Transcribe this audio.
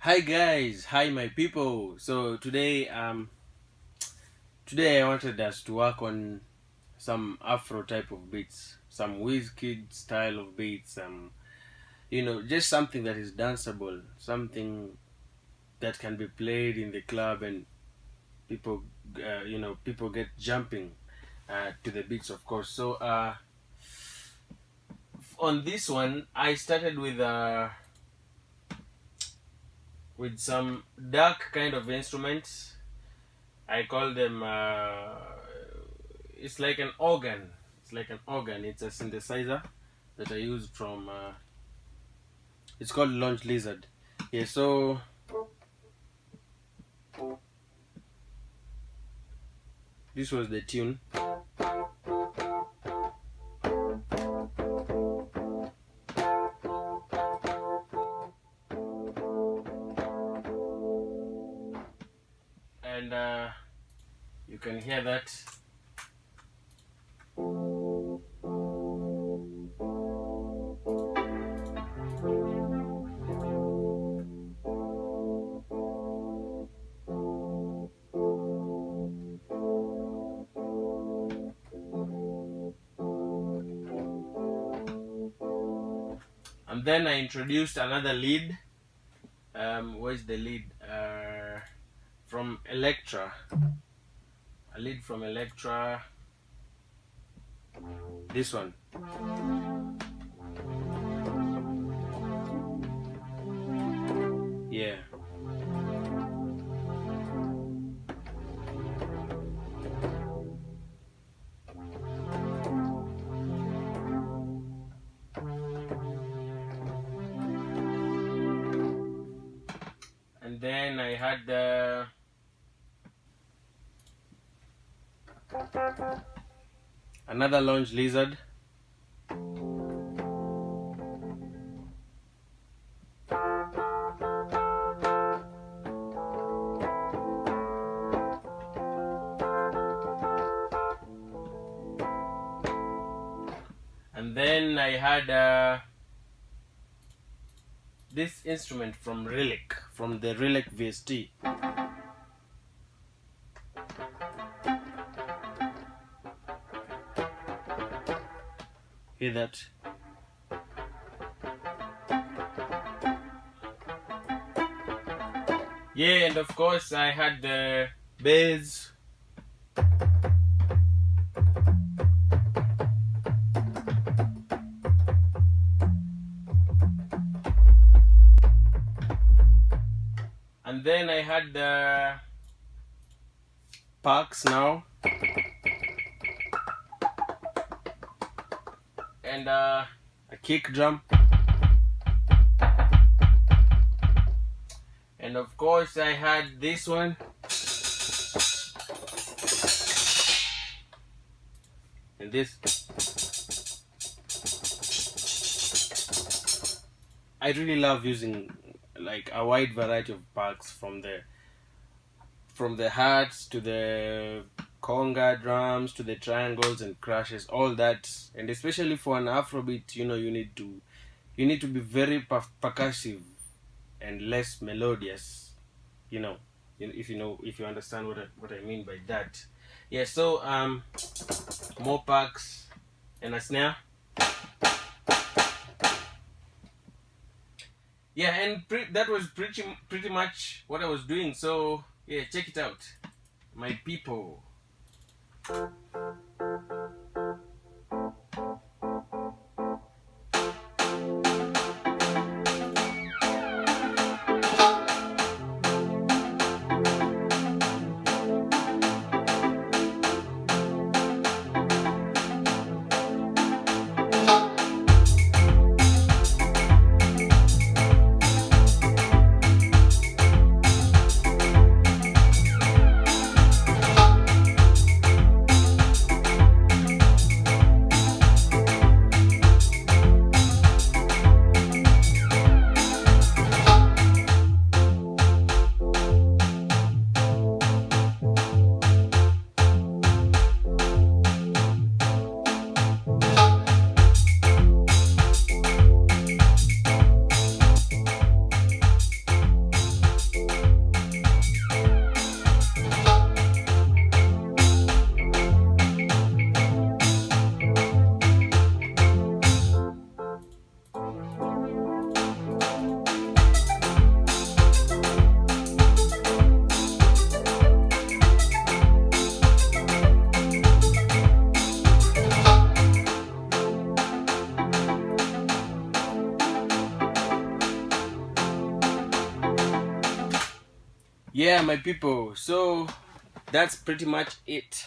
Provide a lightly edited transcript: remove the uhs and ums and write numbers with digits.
Hi guys, hi my people. So today I wanted us to work on some Afro type of beats, some Wizkid style of beats, just something that is danceable, something that can be played in the club and people people get jumping to the beats, of course. So on this one I started with some dark kind of instruments. I call them. It's like an organ. It's like an organ. It's a synthesizer that I use from. It's called Launch Lizard. Yeah. So this was the tune. And you can hear that. And then I introduced another lead. Where's the lead? From Electra. A lead from Electra. This one. Yeah. And then I had another Launch Lizard. And then I had this instrument from Relic, from the Relic VST. Hear that? Yeah, and of course I had the bass. And then I had the Parks now. And a kick drum. And of course I had this one. And this. I really love using like a wide variety of parts from the hats to the conga drums to the triangles and crashes, all that. And especially for an Afrobeat, you need to be very percussive and less melodious, if you understand what I mean by that. Yeah. So more packs and a snare. Yeah, and that was pretty much what I was doing. So yeah, check it out, my people. Yeah, my people. So that's pretty much it